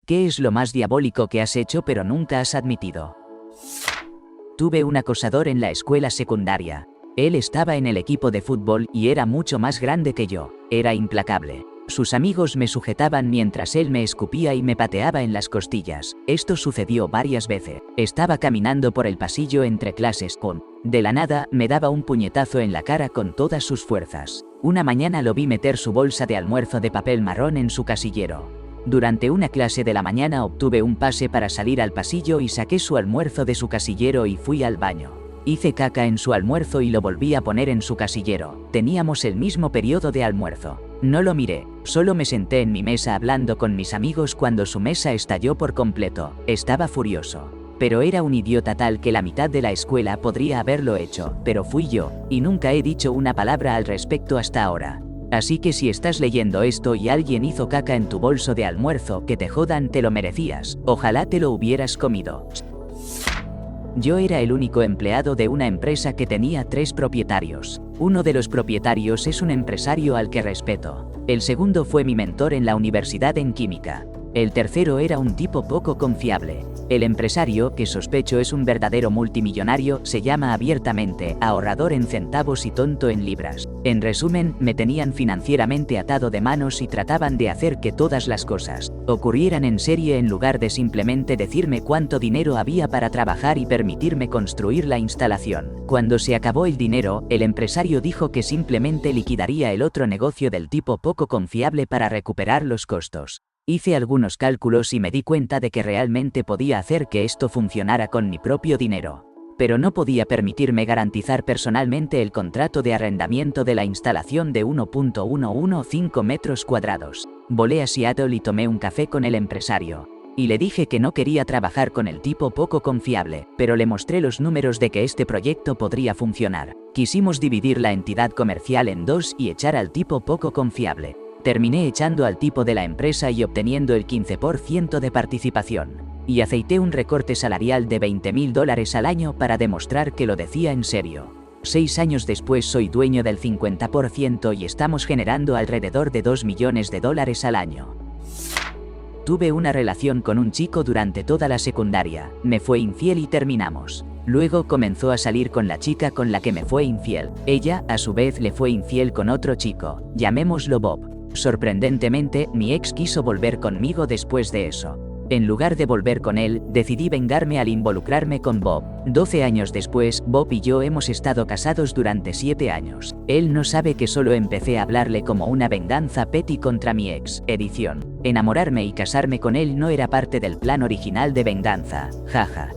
¿Qué es lo más diabólico que has hecho pero nunca has admitido? Tuve un acosador en la escuela secundaria. Él estaba en el equipo de fútbol y era mucho más grande que yo. Era implacable. Sus amigos me sujetaban mientras él me escupía y me pateaba en las costillas. Esto sucedió varias veces. Estaba caminando por el pasillo entre clases de la nada, me daba un puñetazo en la cara con todas sus fuerzas. Una mañana lo vi meter su bolsa de almuerzo de papel marrón en su casillero. Durante una clase de la mañana obtuve un pase para salir al pasillo y saqué su almuerzo de su casillero y fui al baño. Hice caca en su almuerzo y lo volví a poner en su casillero. Teníamos el mismo periodo de almuerzo. No lo miré, solo me senté en mi mesa hablando con mis amigos cuando su mesa estalló por completo. Estaba furioso. Pero era un idiota tal que la mitad de la escuela podría haberlo hecho, pero fui yo, y nunca he dicho una palabra al respecto hasta ahora. Así que si estás leyendo esto y alguien hizo caca en tu bolso de almuerzo, que te jodan, te lo merecías. Ojalá te lo hubieras comido. Yo era el único empleado de una empresa que tenía 3 propietarios. Uno de los propietarios es un empresario al que respeto. El segundo fue mi mentor en la universidad en química. El tercero era un tipo poco confiable. El empresario, que sospecho es un verdadero multimillonario, se llama abiertamente ahorrador en centavos y tonto en libras. En resumen, me tenían financieramente atado de manos y trataban de hacer que todas las cosas ocurrieran en serie en lugar de simplemente decirme cuánto dinero había para trabajar y permitirme construir la instalación. Cuando se acabó el dinero, el empresario dijo que simplemente liquidaría el otro negocio del tipo poco confiable para recuperar los costos. Hice algunos cálculos y me di cuenta de que realmente podía hacer que esto funcionara con mi propio dinero. Pero no podía permitirme garantizar personalmente el contrato de arrendamiento de la instalación de 1.115 metros cuadrados. Volé a Seattle y tomé un café con el empresario. Y le dije que no quería trabajar con el tipo poco confiable, pero le mostré los números de que este proyecto podría funcionar. Quisimos dividir la entidad comercial en 2 y echar al tipo poco confiable. Terminé echando al tipo de la empresa y obteniendo el 15% de participación. Y aceité un recorte salarial de $20,000 al año para demostrar que lo decía en serio. 6 años después soy dueño del 50% y estamos generando alrededor de $2 millones al año. Tuve una relación con un chico durante toda la secundaria. Me fue infiel y terminamos. Luego comenzó a salir con la chica con la que me fue infiel. Ella, a su vez, le fue infiel con otro chico. Llamémoslo Bob. Sorprendentemente, mi ex quiso volver conmigo después de eso. En lugar de volver con él, decidí vengarme al involucrarme con Bob. 12 años después, Bob y yo hemos estado casados durante 7 años. Él no sabe que solo empecé a hablarle como una venganza petty contra mi ex. Edición. Enamorarme y casarme con él no era parte del plan original de venganza. Jaja.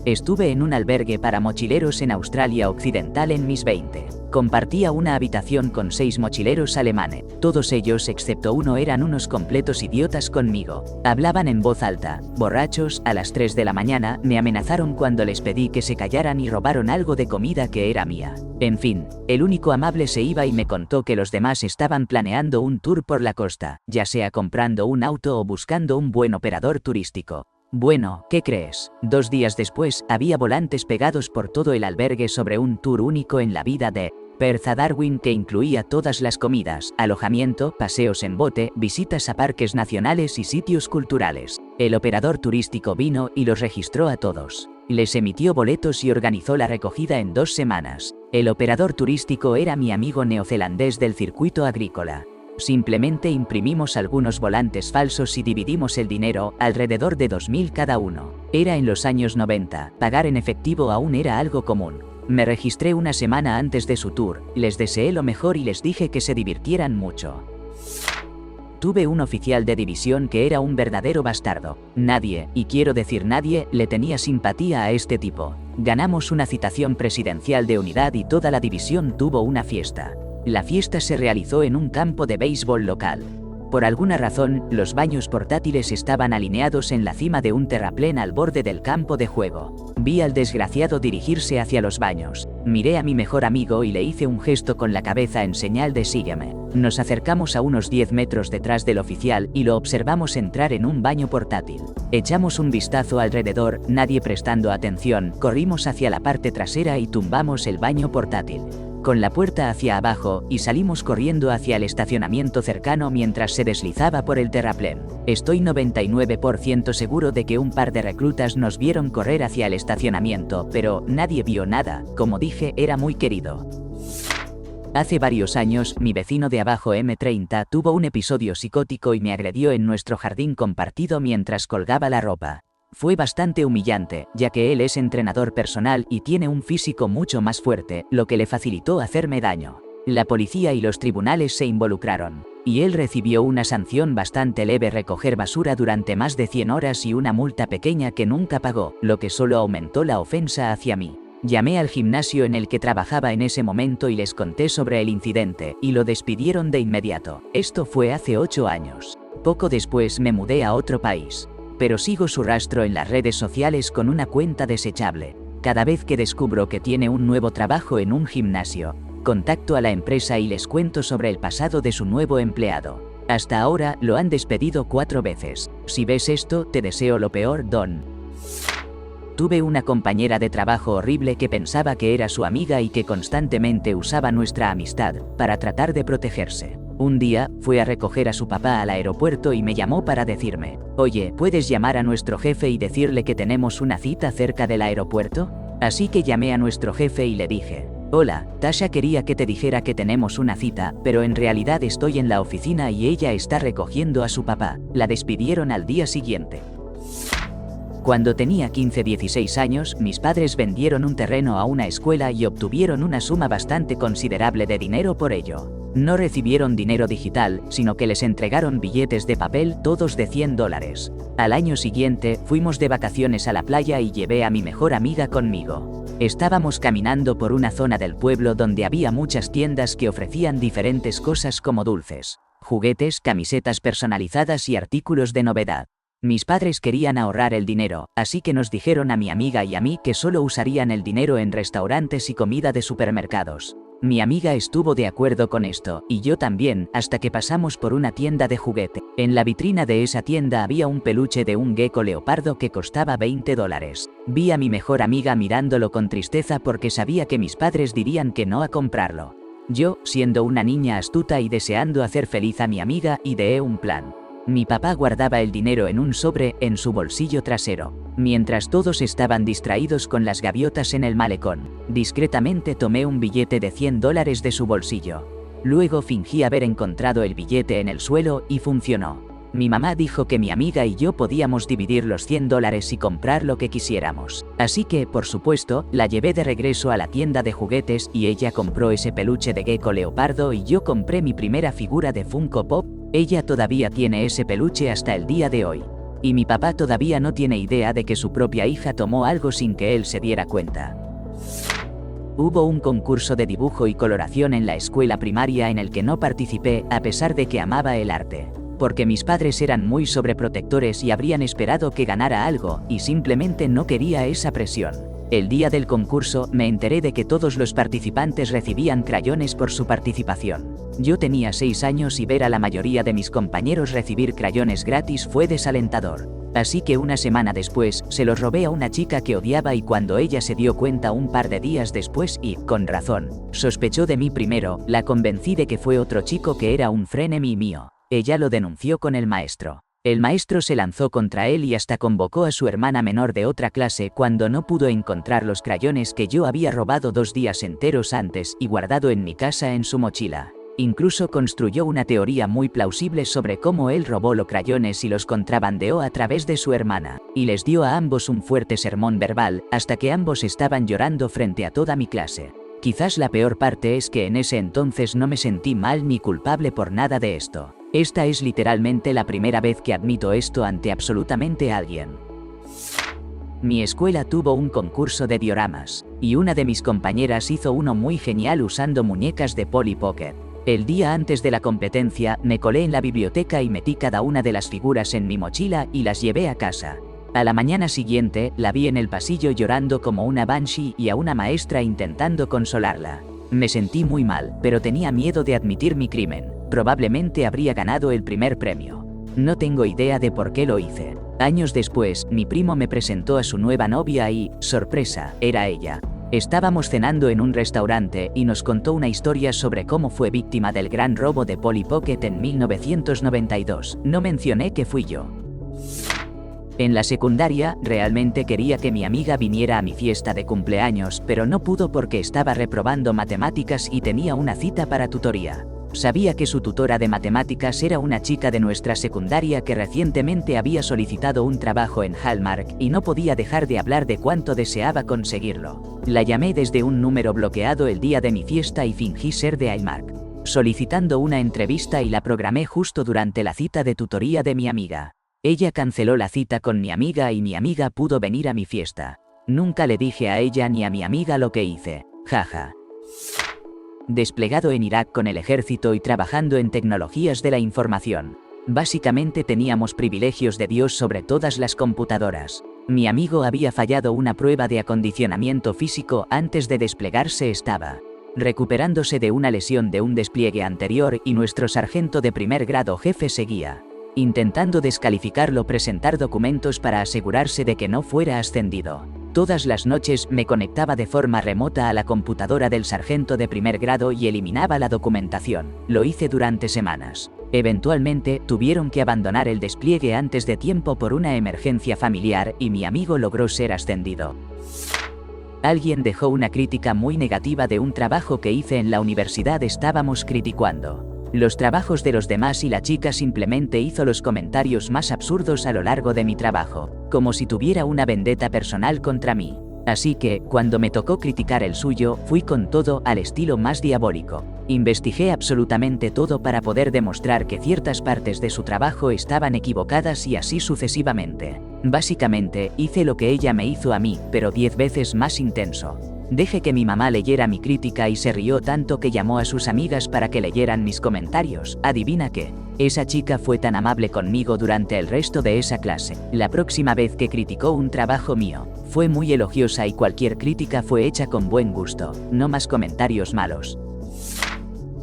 Estuve en un albergue para mochileros en Australia Occidental en mis 20. Compartía una habitación con 6 mochileros alemanes. Todos ellos, excepto uno, eran unos completos idiotas conmigo. Hablaban en voz alta, borrachos. A las 3 de la mañana, me amenazaron cuando les pedí que se callaran y robaron algo de comida que era mía. En fin, el único amable se iba y me contó que los demás estaban planeando un tour por la costa, ya sea comprando un auto o buscando un buen operador turístico. Bueno, ¿qué crees? 2 días después, había volantes pegados por todo el albergue sobre un tour único en la vida de Perth a Darwin que incluía todas las comidas, alojamiento, paseos en bote, visitas a parques nacionales y sitios culturales. El operador turístico vino y los registró a todos. Les emitió boletos y organizó la recogida en 2 semanas. El operador turístico era mi amigo neozelandés del circuito agrícola. Simplemente imprimimos algunos volantes falsos y dividimos el dinero, alrededor de 2.000 cada uno. Era en los años 90, pagar en efectivo aún era algo común. Me registré una semana antes de su tour, les deseé lo mejor y les dije que se divirtieran mucho. Tuve un oficial de división que era un verdadero bastardo. Nadie, y quiero decir nadie, le tenía simpatía a este tipo. Ganamos una citación presidencial de unidad y toda la división tuvo una fiesta. La fiesta se realizó en un campo de béisbol local. Por alguna razón, los baños portátiles estaban alineados en la cima de un terraplén al borde del campo de juego. Vi al desgraciado dirigirse hacia los baños. Miré a mi mejor amigo y le hice un gesto con la cabeza en señal de sígueme. Nos acercamos a unos 10 metros detrás del oficial y lo observamos entrar en un baño portátil. Echamos un vistazo alrededor, nadie prestando atención, corrimos hacia la parte trasera y tumbamos el baño portátil. con la puerta hacia abajo, y salimos corriendo hacia el estacionamiento cercano mientras se deslizaba por el terraplén. Estoy 99% seguro de que un par de reclutas nos vieron correr hacia el estacionamiento, pero nadie vio nada. Como dije, era muy querido. Hace varios años, mi vecino de abajo M30 tuvo un episodio psicótico y me agredió en nuestro jardín compartido mientras colgaba la ropa. Fue bastante humillante, ya que él es entrenador personal y tiene un físico mucho más fuerte, lo que le facilitó hacerme daño. La policía y los tribunales se involucraron, y él recibió una sanción bastante leve: recoger basura durante más de 100 horas y una multa pequeña que nunca pagó, lo que solo aumentó la ofensa hacia mí. Llamé al gimnasio en el que trabajaba en ese momento y les conté sobre el incidente, y lo despidieron de inmediato. Esto fue hace 8 años. Poco después me mudé a otro país. Pero sigo su rastro en las redes sociales con una cuenta desechable. Cada vez que descubro que tiene un nuevo trabajo en un gimnasio, contacto a la empresa y les cuento sobre el pasado de su nuevo empleado. Hasta ahora lo han despedido 4 veces. Si ves esto, te deseo lo peor, Don. Tuve una compañera de trabajo horrible que pensaba que era su amiga y que constantemente usaba nuestra amistad para tratar de protegerse. Un día, fue a recoger a su papá al aeropuerto y me llamó para decirme: «Oye, ¿puedes llamar a nuestro jefe y decirle que tenemos una cita cerca del aeropuerto?». Así que llamé a nuestro jefe y le dije: «Hola, Tasha quería que te dijera que tenemos una cita, pero en realidad estoy en la oficina y ella está recogiendo a su papá». La despidieron al día siguiente. Cuando tenía 15-16 años, mis padres vendieron un terreno a una escuela y obtuvieron una suma bastante considerable de dinero por ello. No recibieron dinero digital, sino que les entregaron billetes de papel, todos de $100. Al año siguiente, fuimos de vacaciones a la playa y llevé a mi mejor amiga conmigo. Estábamos caminando por una zona del pueblo donde había muchas tiendas que ofrecían diferentes cosas como dulces, juguetes, camisetas personalizadas y artículos de novedad. Mis padres querían ahorrar el dinero, así que nos dijeron a mi amiga y a mí que solo usarían el dinero en restaurantes y comida de supermercados. Mi amiga estuvo de acuerdo con esto, y yo también, hasta que pasamos por una tienda de juguete. En la vitrina de esa tienda había un peluche de un gecko leopardo que costaba $20. Vi a mi mejor amiga mirándolo con tristeza porque sabía que mis padres dirían que no a comprarlo. Yo, siendo una niña astuta y deseando hacer feliz a mi amiga, ideé un plan. Mi papá guardaba el dinero en un sobre en su bolsillo trasero. Mientras todos estaban distraídos con las gaviotas en el malecón, discretamente tomé un billete de $100 de su bolsillo. Luego fingí haber encontrado el billete en el suelo y funcionó. Mi mamá dijo que mi amiga y yo podíamos dividir los $100 y comprar lo que quisiéramos. Así que, por supuesto, la llevé de regreso a la tienda de juguetes y ella compró ese peluche de gecko leopardo y yo compré mi primera figura de Funko Pop. Ella todavía tiene ese peluche hasta el día de hoy. Y mi papá todavía no tiene idea de que su propia hija tomó algo sin que él se diera cuenta. Hubo un concurso de dibujo y coloración en la escuela primaria en el que no participé, a pesar de que amaba el arte. Porque mis padres eran muy sobreprotectores y habrían esperado que ganara algo, y simplemente no quería esa presión. El día del concurso, me enteré de que todos los participantes recibían crayones por su participación. Yo tenía 6 años y ver a la mayoría de mis compañeros recibir crayones gratis fue desalentador. Así que una semana después, se los robé a una chica que odiaba y cuando ella se dio cuenta un par de días después y, con razón, sospechó de mí primero, la convencí de que fue otro chico que era un frenemy mío. Ella lo denunció con el maestro. El maestro se lanzó contra él y hasta convocó a su hermana menor de otra clase cuando no pudo encontrar los crayones que yo había robado 2 días enteros antes y guardado en mi casa en su mochila. Incluso construyó una teoría muy plausible sobre cómo él robó los crayones y los contrabandeó a través de su hermana, y les dio a ambos un fuerte sermón verbal, hasta que ambos estaban llorando frente a toda mi clase. Quizás la peor parte es que en ese entonces no me sentí mal ni culpable por nada de esto. Esta es literalmente la primera vez que admito esto ante absolutamente alguien. Mi escuela tuvo un concurso de dioramas, y una de mis compañeras hizo uno muy genial usando muñecas de Polly Pocket. El día antes de la competencia, me colé en la biblioteca y metí cada una de las figuras en mi mochila y las llevé a casa. A la mañana siguiente, la vi en el pasillo llorando como una banshee y a una maestra intentando consolarla. Me sentí muy mal, pero tenía miedo de admitir mi crimen. Probablemente habría ganado el primer premio. No tengo idea de por qué lo hice. Años después, mi primo me presentó a su nueva novia y, sorpresa, era ella. Estábamos cenando en un restaurante y nos contó una historia sobre cómo fue víctima del gran robo de Polly Pocket en 1992. No mencioné que fui yo. En la secundaria, realmente quería que mi amiga viniera a mi fiesta de cumpleaños, pero no pudo porque estaba reprobando matemáticas y tenía una cita para tutoría. Sabía que su tutora de matemáticas era una chica de nuestra secundaria que recientemente había solicitado un trabajo en Hallmark y no podía dejar de hablar de cuánto deseaba conseguirlo. La llamé desde un número bloqueado el día de mi fiesta y fingí ser de Hallmark, solicitando una entrevista, y la programé justo durante la cita de tutoría de mi amiga. Ella canceló la cita con mi amiga y mi amiga pudo venir a mi fiesta. Nunca le dije a ella ni a mi amiga lo que hice. Jaja. Desplegado en Irak con el ejército y trabajando en tecnologías de la información. Básicamente teníamos privilegios de Dios sobre todas las computadoras. Mi amigo había fallado una prueba de acondicionamiento físico antes de desplegarse, estaba recuperándose de una lesión de un despliegue anterior y nuestro sargento de primer grado jefe seguía intentando descalificarlo, presentar documentos para asegurarse de que no fuera ascendido. Todas las noches me conectaba de forma remota a la computadora del sargento de primer grado y eliminaba la documentación. Lo hice durante semanas. Eventualmente, tuvieron que abandonar el despliegue antes de tiempo por una emergencia familiar y mi amigo logró ser ascendido. Alguien dejó una crítica muy negativa de un trabajo que hice en la universidad. Estábamos criticando los trabajos de los demás y la chica simplemente hizo los comentarios más absurdos a lo largo de mi trabajo, como si tuviera una vendetta personal contra mí. Así que, cuando me tocó criticar el suyo, fui con todo, al estilo más diabólico. Investigué absolutamente todo para poder demostrar que ciertas partes de su trabajo estaban equivocadas y así sucesivamente. Básicamente, hice lo que ella me hizo a mí, pero 10 veces más intenso. Dejé que mi mamá leyera mi crítica y se rió tanto que llamó a sus amigas para que leyeran mis comentarios. Adivina qué. Esa chica fue tan amable conmigo durante el resto de esa clase. La próxima vez que criticó un trabajo mío, fue muy elogiosa y cualquier crítica fue hecha con buen gusto. No más comentarios malos.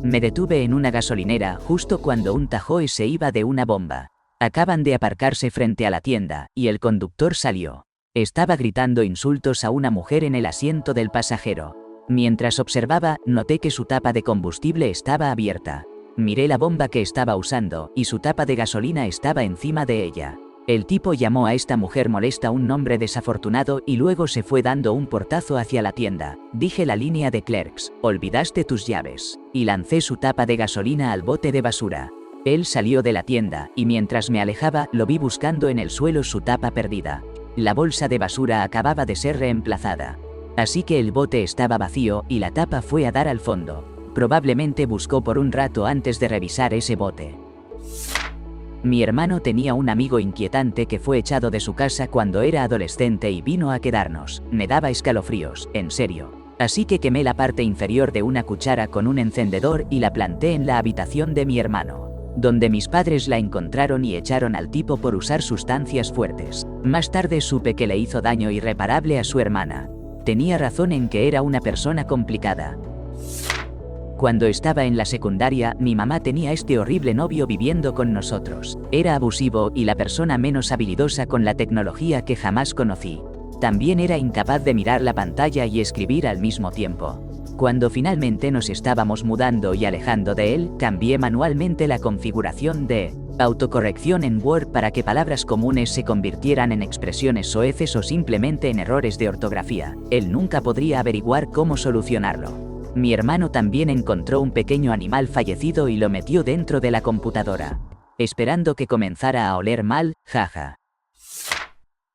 Me detuve en una gasolinera justo cuando un Tahoe se iba de una bomba. Acaban de aparcarse frente a la tienda, y el conductor salió. Estaba gritando insultos a una mujer en el asiento del pasajero. Mientras observaba, noté que su tapa de combustible estaba abierta. Miré la bomba que estaba usando, y su tapa de gasolina estaba encima de ella. El tipo llamó a esta mujer molesta un nombre desafortunado y luego se fue dando un portazo hacia la tienda. Dije la línea de clerks, olvidaste tus llaves. Y lancé su tapa de gasolina al bote de basura. Él salió de la tienda, y mientras me alejaba, lo vi buscando en el suelo su tapa perdida. La bolsa de basura acababa de ser reemplazada. Así que el bote estaba vacío y la tapa fue a dar al fondo. Probablemente buscó por un rato antes de revisar ese bote. Mi hermano tenía un amigo inquietante que fue echado de su casa cuando era adolescente y vino a quedarnos. Me daba escalofríos, en serio. Así que quemé la parte inferior de una cuchara con un encendedor y la planté en la habitación de mi hermano, donde mis padres la encontraron y echaron al tipo por usar sustancias fuertes. Más tarde supe que le hizo daño irreparable a su hermana. Tenía razón en que era una persona complicada. Cuando estaba en la secundaria, mi mamá tenía este horrible novio viviendo con nosotros. Era abusivo y la persona menos habilidosa con la tecnología que jamás conocí. También era incapaz de mirar la pantalla y escribir al mismo tiempo. Cuando finalmente nos estábamos mudando y alejando de él, cambié manualmente la configuración de autocorrección en Word para que palabras comunes se convirtieran en expresiones soeces o simplemente en errores de ortografía. Él nunca podría averiguar cómo solucionarlo. Mi hermano también encontró un pequeño animal fallecido y lo metió dentro de la computadora, esperando que comenzara a oler mal, jaja.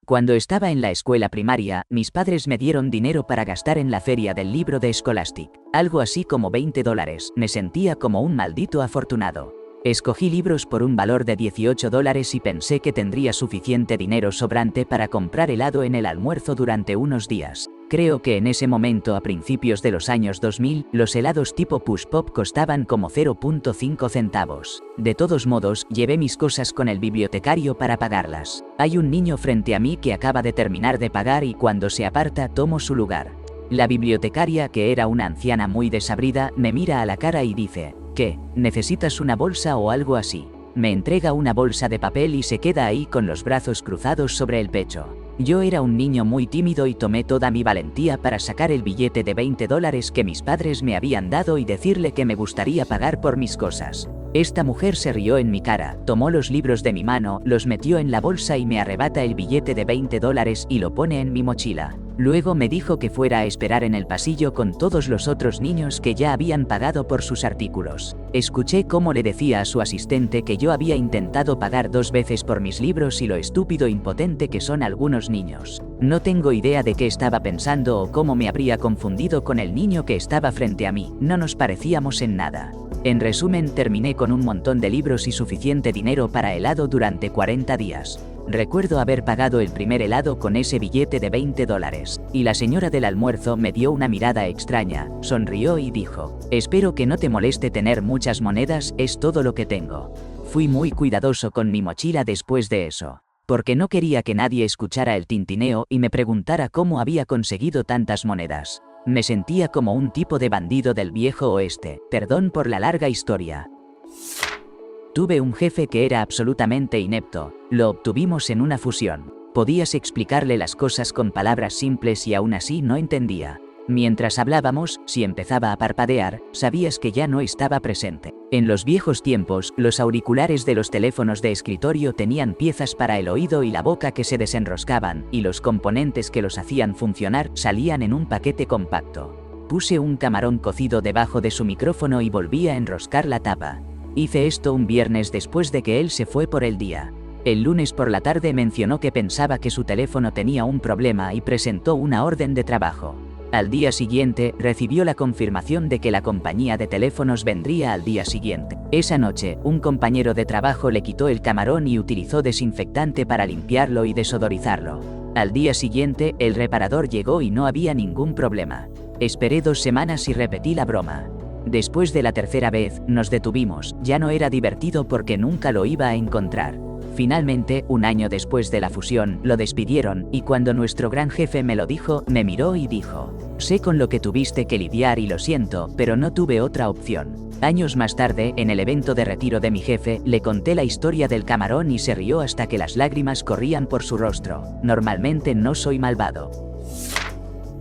Cuando estaba en la escuela primaria, mis padres me dieron dinero para gastar en la feria del libro de Scholastic, algo así como $20. Me sentía como un maldito afortunado. Escogí libros por un valor de $18 y pensé que tendría suficiente dinero sobrante para comprar helado en el almuerzo durante unos días. Creo que en ese momento, a principios de los años 2000, los helados tipo Push Pop costaban como 0.5 centavos. De todos modos, llevé mis cosas con el bibliotecario para pagarlas. Hay un niño frente a mí que acaba de terminar de pagar y cuando se aparta tomo su lugar. La bibliotecaria, que era una anciana muy desabrida, me mira a la cara y dice: ¿qué? ¿Necesitas una bolsa o algo así? Me entrega una bolsa de papel y se queda ahí con los brazos cruzados sobre el pecho. Yo era un niño muy tímido y tomé toda mi valentía para sacar el billete de $20 que mis padres me habían dado y decirle que me gustaría pagar por mis cosas. Esta mujer se rió en mi cara, tomó los libros de mi mano, los metió en la bolsa y me arrebata el billete de $20 y lo pone en mi mochila. Luego me dijo que fuera a esperar en el pasillo con todos los otros niños que ya habían pagado por sus artículos. Escuché cómo le decía a su asistente que yo había intentado pagar 2 veces por mis libros y lo estúpido e impotente que son algunos niños. No tengo idea de qué estaba pensando o cómo me habría confundido con el niño que estaba frente a mí, no nos parecíamos en nada. En resumen, terminé con un montón de libros y suficiente dinero para helado durante 40 días. Recuerdo haber pagado el primer helado con ese billete de $20, y la señora del almuerzo me dio una mirada extraña, sonrió y dijo: «Espero que no te moleste tener muchas monedas, es todo lo que tengo». Fui muy cuidadoso con mi mochila después de eso, porque no quería que nadie escuchara el tintineo y me preguntara cómo había conseguido tantas monedas. Me sentía como un tipo de bandido del viejo oeste, perdón por la larga historia. Tuve un jefe que era absolutamente inepto, lo obtuvimos en una fusión. Podías explicarle las cosas con palabras simples y aún así no entendía. Mientras hablábamos, si empezaba a parpadear, sabías que ya no estaba presente. En los viejos tiempos, los auriculares de los teléfonos de escritorio tenían piezas para el oído y la boca que se desenroscaban, y los componentes que los hacían funcionar salían en un paquete compacto. Puse un camarón cocido debajo de su micrófono y volví a enroscar la tapa. Hice esto un viernes después de que él se fue por el día. El lunes por la tarde mencionó que pensaba que su teléfono tenía un problema y presentó una orden de trabajo. Al día siguiente, recibió la confirmación de que la compañía de teléfonos vendría al día siguiente. Esa noche, un compañero de trabajo le quitó el camarón y utilizó desinfectante para limpiarlo y desodorizarlo. Al día siguiente, el reparador llegó y no había ningún problema. Esperé 2 semanas y repetí la broma. Después de la tercera vez, nos detuvimos, ya no era divertido porque nunca lo iba a encontrar. Finalmente, un año después de la fusión, lo despidieron, y cuando nuestro gran jefe me lo dijo, me miró y dijo: «Sé con lo que tuviste que lidiar y lo siento, pero no tuve otra opción». Años más tarde, en el evento de retiro de mi jefe, le conté la historia del camarón y se rió hasta que las lágrimas corrían por su rostro. Normalmente no soy malvado.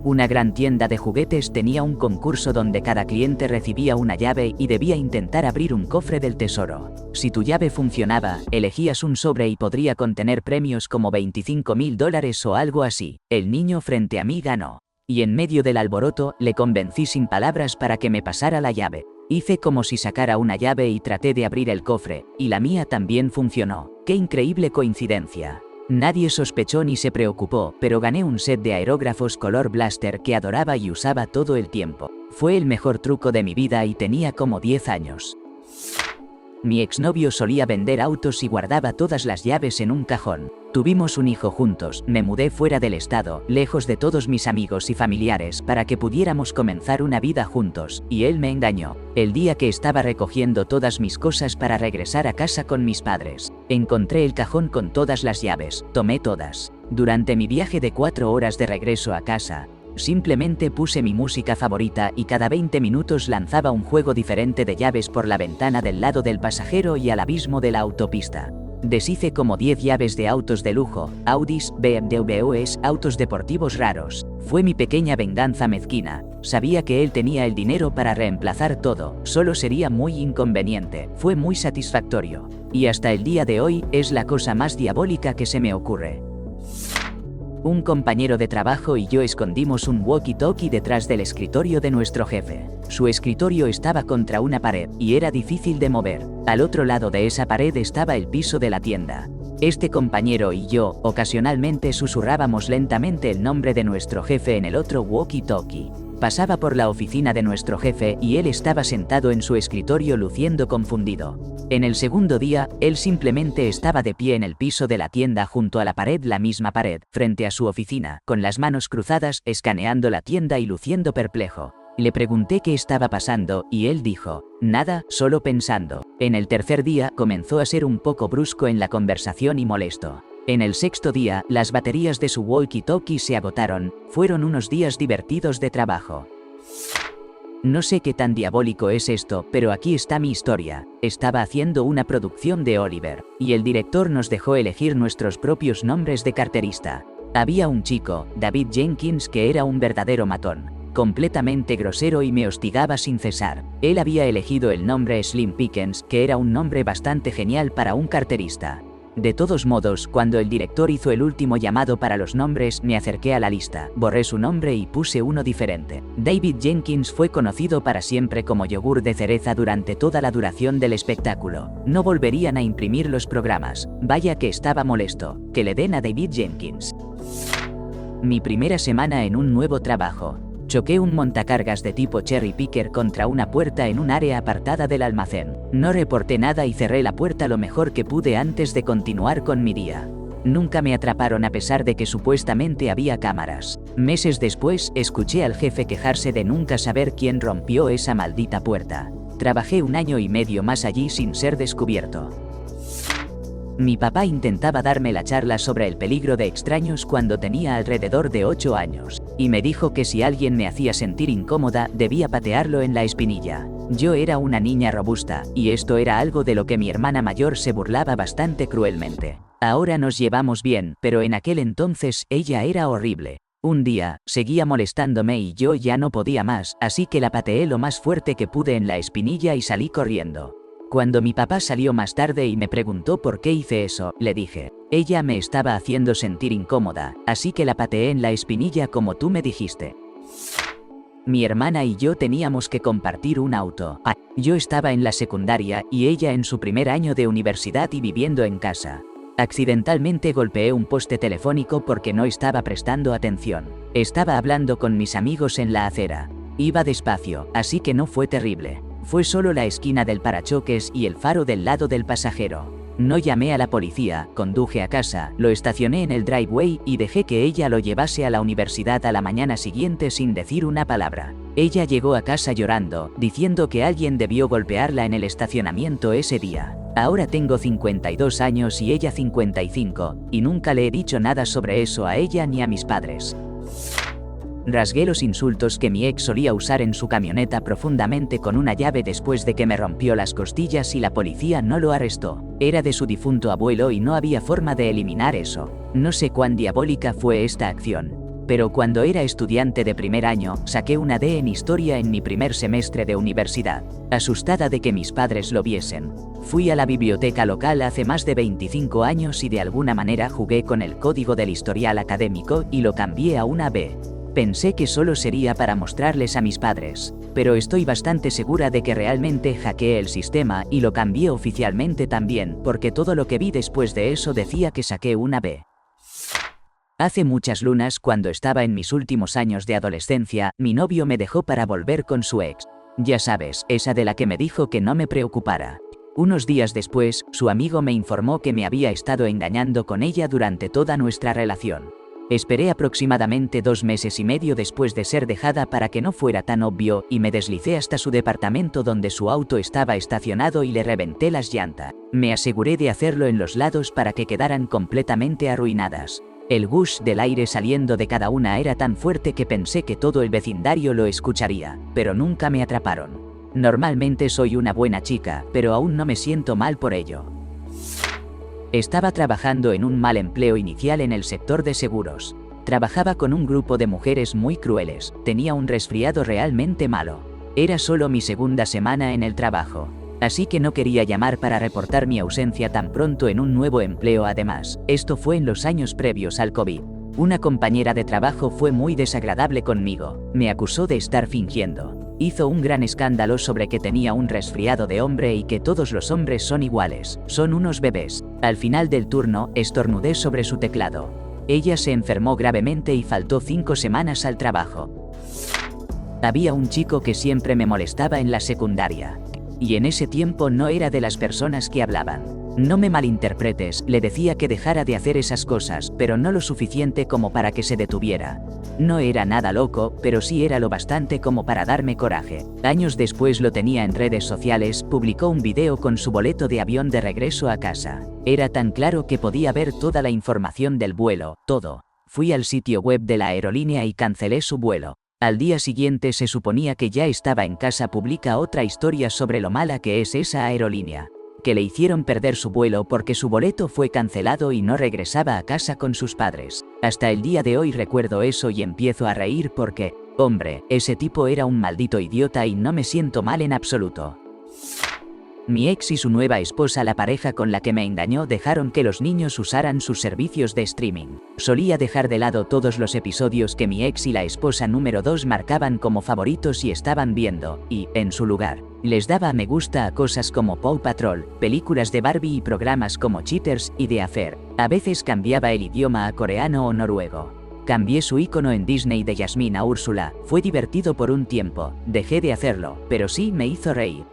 Una gran tienda de juguetes tenía un concurso donde cada cliente recibía una llave y debía intentar abrir un cofre del tesoro. Si tu llave funcionaba, elegías un sobre y podría contener premios como $25.000 o algo así. El niño frente a mí ganó. Y en medio del alboroto, le convencí sin palabras para que me pasara la llave. Hice como si sacara una llave y traté de abrir el cofre, y la mía también funcionó. ¡Qué increíble coincidencia! Nadie sospechó ni se preocupó, pero gané un set de aerógrafos color blaster que adoraba y usaba todo el tiempo. Fue el mejor truco de mi vida y tenía como 10 años. Mi exnovio solía vender autos y guardaba todas las llaves en un cajón. Tuvimos un hijo juntos, me mudé fuera del estado, lejos de todos mis amigos y familiares para que pudiéramos comenzar una vida juntos, y él me engañó. El día que estaba recogiendo todas mis cosas para regresar a casa con mis padres, encontré el cajón con todas las llaves, tomé todas. Durante mi viaje de 4 horas de regreso a casa, simplemente puse mi música favorita y cada 20 minutos lanzaba un juego diferente de llaves por la ventana del lado del pasajero y al abismo de la autopista. Deshice como 10 llaves de autos de lujo, Audis, BMWs, autos deportivos raros. Fue mi pequeña venganza mezquina. Sabía que él tenía el dinero para reemplazar todo, solo sería muy inconveniente. Fue muy satisfactorio. Y hasta el día de hoy, es la cosa más diabólica que se me ocurre. Un compañero de trabajo y yo escondimos un walkie-talkie detrás del escritorio de nuestro jefe. Su escritorio estaba contra una pared, y era difícil de mover. Al otro lado de esa pared estaba el piso de la tienda. Este compañero y yo, ocasionalmente susurrábamos lentamente el nombre de nuestro jefe en el otro walkie-talkie. Pasaba por la oficina de nuestro jefe y él estaba sentado en su escritorio luciendo confundido. En el segundo día, él simplemente estaba de pie en el piso de la tienda junto a la pared, la misma pared, frente a su oficina, con las manos cruzadas, escaneando la tienda y luciendo perplejo. Le pregunté qué estaba pasando, y él dijo: «Nada, solo pensando». En el tercer día, comenzó a ser un poco brusco en la conversación y molesto. En el sexto día, las baterías de su walkie-talkie se agotaron. Fueron unos días divertidos de trabajo. No sé qué tan diabólico es esto, pero aquí está mi historia. Estaba haciendo una producción de Oliver, y el director nos dejó elegir nuestros propios nombres de carterista. Había un chico, David Jenkins, que era un verdadero matón, completamente grosero y me hostigaba sin cesar. Él había elegido el nombre Slim Pickens, que era un nombre bastante genial para un carterista. De todos modos, cuando el director hizo el último llamado para los nombres, me acerqué a la lista, borré su nombre y puse uno diferente. David Jenkins fue conocido para siempre como yogur de cereza durante toda la duración del espectáculo. No volverían a imprimir los programas. Vaya que estaba molesto. Que le den a David Jenkins. Mi primera semana en un nuevo trabajo. Choqué un montacargas de tipo cherry picker contra una puerta en un área apartada del almacén. No reporté nada y cerré la puerta lo mejor que pude antes de continuar con mi día. Nunca me atraparon a pesar de que supuestamente había cámaras. Meses después, escuché al jefe quejarse de nunca saber quién rompió esa maldita puerta. Trabajé 1 año y medio más allí sin ser descubierto. Mi papá intentaba darme la charla sobre el peligro de extraños cuando tenía alrededor de 8 años, y me dijo que si alguien me hacía sentir incómoda, debía patearlo en la espinilla. Yo era una niña robusta, y esto era algo de lo que mi hermana mayor se burlaba bastante cruelmente. Ahora nos llevamos bien, pero en aquel entonces ella era horrible. Un día, seguía molestándome y yo ya no podía más, así que la pateé lo más fuerte que pude en la espinilla y salí corriendo. Cuando mi papá salió más tarde y me preguntó por qué hice eso, le dije, ella me estaba haciendo sentir incómoda, así que la pateé en la espinilla como tú me dijiste. Mi hermana y yo teníamos que compartir un auto. Yo estaba en la secundaria y ella en su primer año de universidad y viviendo en casa. Accidentalmente golpeé un poste telefónico porque no estaba prestando atención. Estaba hablando con mis amigos en la acera. Iba despacio, así que no fue terrible. Fue solo la esquina del parachoques y el faro del lado del pasajero. No llamé a la policía, conduje a casa, lo estacioné en el driveway y dejé que ella lo llevase a la universidad a la mañana siguiente sin decir una palabra. Ella llegó a casa llorando, diciendo que alguien debió golpearla en el estacionamiento ese día. Ahora tengo 52 años y ella 55, y nunca le he dicho nada sobre eso a ella ni a mis padres. Rasgué los insultos que mi ex solía usar en su camioneta profundamente con una llave después de que me rompió las costillas y la policía no lo arrestó. Era de su difunto abuelo y no había forma de eliminar eso. No sé cuán diabólica fue esta acción. Pero cuando era estudiante de primer año, saqué una D en historia en mi primer semestre de universidad. Asustada de que mis padres lo viesen, fui a la biblioteca local hace más de 25 años y de alguna manera jugué con el código del historial académico y lo cambié a una B. Pensé que solo sería para mostrarles a mis padres, pero estoy bastante segura de que realmente hackeé el sistema y lo cambié oficialmente también, porque todo lo que vi después de eso decía que saqué una B. Hace muchas lunas, cuando estaba en mis últimos años de adolescencia, mi novio me dejó para volver con su ex. Ya sabes, esa de la que me dijo que no me preocupara. Unos días después, su amigo me informó que me había estado engañando con ella durante toda nuestra relación. Esperé aproximadamente 2 meses y medio después de ser dejada para que no fuera tan obvio y me deslicé hasta su departamento donde su auto estaba estacionado y le reventé las llantas. Me aseguré de hacerlo en los lados para que quedaran completamente arruinadas. El gush del aire saliendo de cada una era tan fuerte que pensé que todo el vecindario lo escucharía, pero nunca me atraparon. Normalmente soy una buena chica, pero aún no me siento mal por ello. Estaba trabajando en un mal empleo inicial en el sector de seguros. Trabajaba con un grupo de mujeres muy crueles, tenía un resfriado realmente malo. Era solo mi segunda semana en el trabajo, así que no quería llamar para reportar mi ausencia tan pronto en un nuevo empleo. Además, esto fue en los años previos al COVID. Una compañera de trabajo fue muy desagradable conmigo, me acusó de estar fingiendo. Hizo un gran escándalo sobre que tenía un resfriado de hombre y que todos los hombres son iguales, son unos bebés. Al final del turno, estornudé sobre su teclado. Ella se enfermó gravemente y faltó 5 semanas al trabajo. Había un chico que siempre me molestaba en la secundaria. Y en ese tiempo no era de las personas que hablaban. No me malinterpretes, le decía que dejara de hacer esas cosas, pero no lo suficiente como para que se detuviera. No era nada loco, pero sí era lo bastante como para darme coraje. Años después lo tenía en redes sociales, publicó un video con su boleto de avión de regreso a casa. Era tan claro que podía ver toda la información del vuelo, todo. Fui al sitio web de la aerolínea y cancelé su vuelo. Al día siguiente se suponía que ya estaba en casa. Publica otra historia sobre lo mala que es esa aerolínea. que le hicieron perder su vuelo porque su boleto fue cancelado y no regresaba a casa con sus padres. Hasta el día de hoy recuerdo eso y empiezo a reír porque, hombre, ese tipo era un maldito idiota y no me siento mal en absoluto. Mi ex y su nueva esposa, la pareja con la que me engañó, dejaron que los niños usaran sus servicios de streaming. Solía dejar de lado todos los episodios que mi ex y la esposa número 2 marcaban como favoritos y estaban viendo, y, en su lugar, les daba me gusta a cosas como Paw Patrol, películas de Barbie y programas como Cheaters y The Affair. A veces cambiaba el idioma a coreano o noruego. Cambié su icono en Disney de Jasmine a Úrsula. Fue divertido por un tiempo, dejé de hacerlo, pero sí me hizo reír.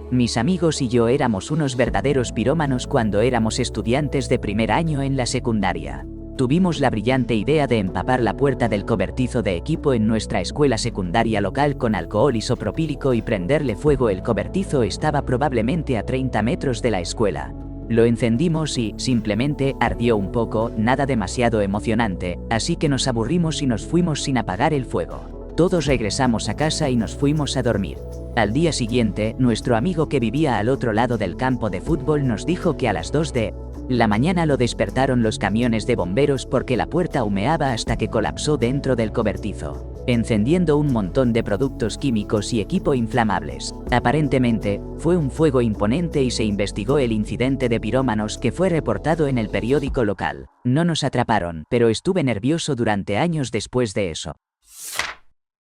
Mis amigos y yo éramos unos verdaderos pirómanos cuando éramos estudiantes de primer año en la secundaria. Tuvimos la brillante idea de empapar la puerta del cobertizo de equipo en nuestra escuela secundaria local con alcohol isopropílico y prenderle fuego. El cobertizo estaba probablemente a 30 metros de la escuela. Lo encendimos y, simplemente, ardió un poco, nada demasiado emocionante, así que nos aburrimos y nos fuimos sin apagar el fuego. Todos regresamos a casa y nos fuimos a dormir. Al día siguiente, nuestro amigo que vivía al otro lado del campo de fútbol nos dijo que a las 2 de la mañana lo despertaron los camiones de bomberos porque la puerta humeaba hasta que colapsó dentro del cobertizo, encendiendo un montón de productos químicos y equipo inflamables. Aparentemente, fue un fuego imponente y se investigó el incidente de pirómanos que fue reportado en el periódico local. No nos atraparon, pero estuve nervioso durante años después de eso.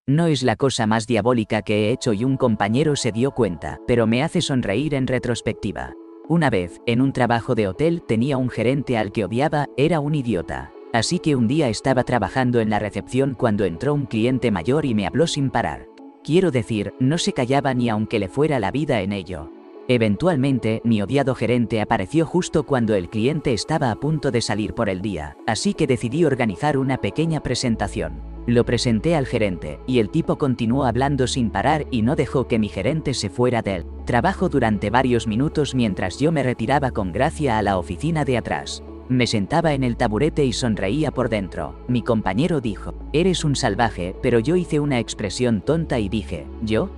No es la cosa más diabólica que he hecho y un compañero se dio cuenta, pero me hace sonreír en retrospectiva. Una vez, en un trabajo de hotel, tenía un gerente al que odiaba, era un idiota. Así que un día estaba trabajando en la recepción cuando entró un cliente mayor y me habló sin parar. Quiero decir, no se callaba ni aunque le fuera la vida en ello. Eventualmente, mi odiado gerente apareció justo cuando el cliente estaba a punto de salir por el día, así que decidí organizar una pequeña presentación. Lo presenté al gerente, y el tipo continuó hablando sin parar y no dejó que mi gerente se fuera del trabajo durante varios minutos mientras yo me retiraba con gracia a la oficina de atrás. Me sentaba en el taburete y sonreía por dentro. Mi compañero dijo, «Eres un salvaje», pero yo hice una expresión tonta y dije, «¿Yo?».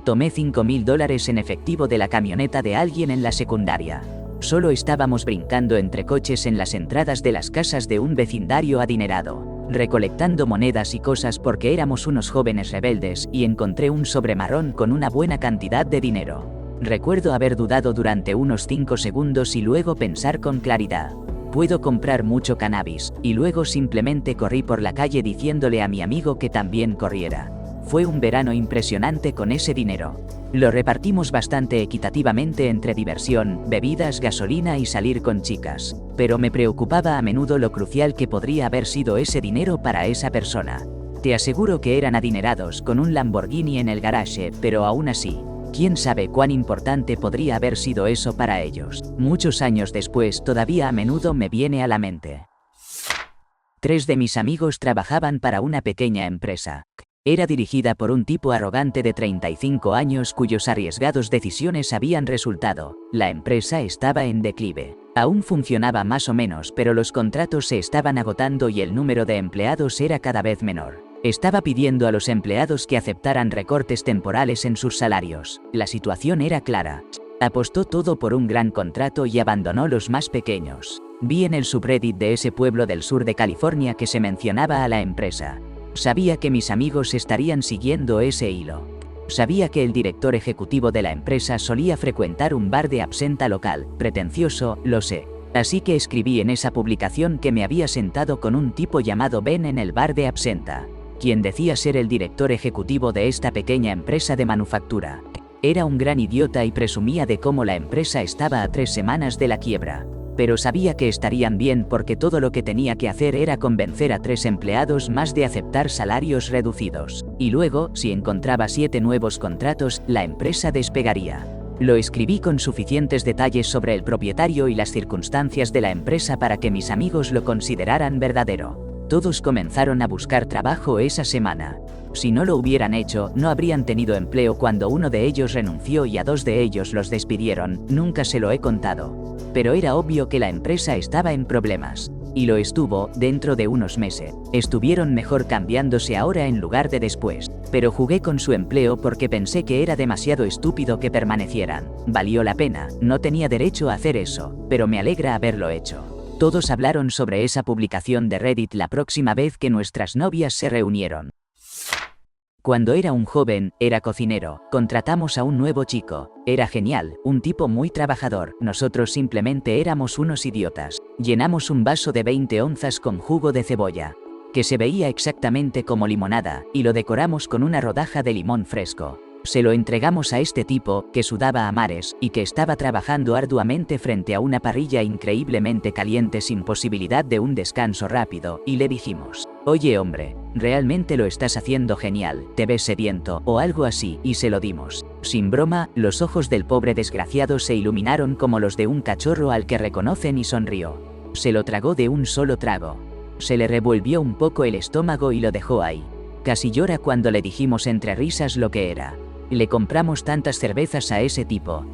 Tomé $5.000 en efectivo de la camioneta de alguien en la secundaria. Solo estábamos brincando entre coches en las entradas de las casas de un vecindario adinerado, recolectando monedas y cosas porque éramos unos jóvenes rebeldes, y encontré un sobre marrón con una buena cantidad de dinero. Recuerdo haber dudado durante unos 5 segundos y luego pensar con claridad. Puedo comprar mucho cannabis, y luego simplemente corrí por la calle diciéndole a mi amigo que también corriera. Fue un verano impresionante con ese dinero. Lo repartimos bastante equitativamente entre diversión, bebidas, gasolina y salir con chicas. Pero me preocupaba a menudo lo crucial que podría haber sido ese dinero para esa persona. Te aseguro que eran adinerados con un Lamborghini en el garaje, pero aún así, quién sabe cuán importante podría haber sido eso para ellos. Muchos años después todavía a menudo me viene a la mente. 3 de mis amigos trabajaban para una pequeña empresa. Era dirigida por un tipo arrogante de 35 años cuyos arriesgados decisiones habían resultado. La empresa estaba en declive. Aún funcionaba más o menos, pero los contratos se estaban agotando y el número de empleados era cada vez menor. Estaba pidiendo a los empleados que aceptaran recortes temporales en sus salarios. La situación era clara. Apostó todo por un gran contrato y abandonó los más pequeños. Vi en el subreddit de ese pueblo del sur de California que se mencionaba a la empresa. Sabía que mis amigos estarían siguiendo ese hilo. Sabía que el director ejecutivo de la empresa solía frecuentar un bar de absenta local, pretencioso, lo sé. Así que escribí en esa publicación que me había sentado con un tipo llamado Ben en el bar de absenta, quien decía ser el director ejecutivo de esta pequeña empresa de manufactura. Era un gran idiota y presumía de cómo la empresa estaba a 3 semanas de la quiebra. Pero sabía que estarían bien porque todo lo que tenía que hacer era convencer a 3 empleados más de aceptar salarios reducidos. Y luego, si encontraba 7 nuevos contratos, la empresa despegaría. Lo escribí con suficientes detalles sobre el propietario y las circunstancias de la empresa para que mis amigos lo consideraran verdadero. Todos comenzaron a buscar trabajo esa semana. Si no lo hubieran hecho, no habrían tenido empleo cuando uno de ellos renunció y a 2 de ellos los despidieron. Nunca se lo he contado. Pero era obvio que la empresa estaba en problemas. Y lo estuvo, dentro de unos meses. Estuvieron mejor cambiándose ahora en lugar de después. Pero jugué con su empleo porque pensé que era demasiado estúpido que permanecieran. Valió la pena, no tenía derecho a hacer eso, pero me alegra haberlo hecho. Todos hablaron sobre esa publicación de Reddit la próxima vez que nuestras novias se reunieron. Cuando era un joven, era cocinero. Contratamos a un nuevo chico. Era genial, un tipo muy trabajador. Nosotros simplemente éramos unos idiotas. Llenamos un vaso de 20 onzas con jugo de cebolla, que se veía exactamente como limonada, y lo decoramos con una rodaja de limón fresco. Se lo entregamos a este tipo, que sudaba a mares, y que estaba trabajando arduamente frente a una parrilla increíblemente caliente sin posibilidad de un descanso rápido, y le dijimos: «Oye hombre, realmente lo estás haciendo genial, te ves sediento», o algo así, y se lo dimos. Sin broma, los ojos del pobre desgraciado se iluminaron como los de un cachorro al que reconocen y sonrió. Se lo tragó de un solo trago. Se le revolvió un poco el estómago y lo dejó ahí. Casi llora cuando le dijimos entre risas lo que era. Le compramos tantas cervezas a ese tipo,